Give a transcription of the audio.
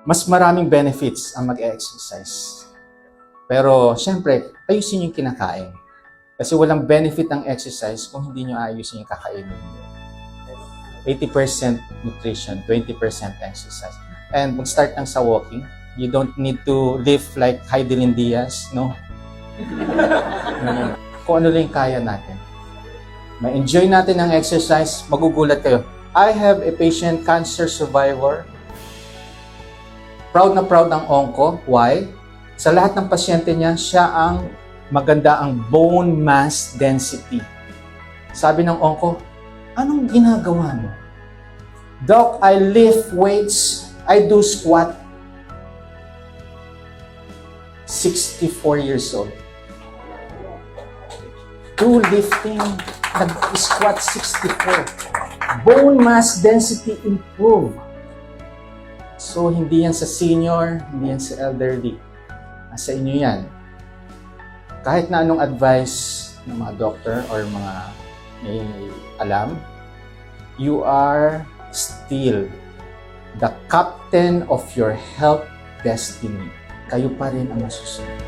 Mas maraming benefits ang mag-exercise. Pero, syempre, ayusin yung kinakain. Kasi walang benefit ang exercise kung hindi nyo ayusin yung kakainin nyo. 80% nutrition, 20% exercise. And mag-start lang sa walking. You don't need to lift like Heidelin Diaz, no? Kung ano lang kaya natin. Ma-enjoy natin ang exercise, magugulat kayo. I have a patient, cancer survivor. Proud na proud ang onko. Why? Sa lahat ng pasyente niya, siya ang maganda ang bone mass density. Sabi ng onko, anong ginagawa mo? Doc, I lift weights. I do squat. 64 years old. Do lifting. Nag-squat 64. Bone mass density improved. So, hindi yan sa senior, hindi yan sa elderly. Nasa inyo yan. Kahit na anong advice ng mga doctor or mga may alam, you are still the captain of your health destiny. Kayo pa rin ang masusunod.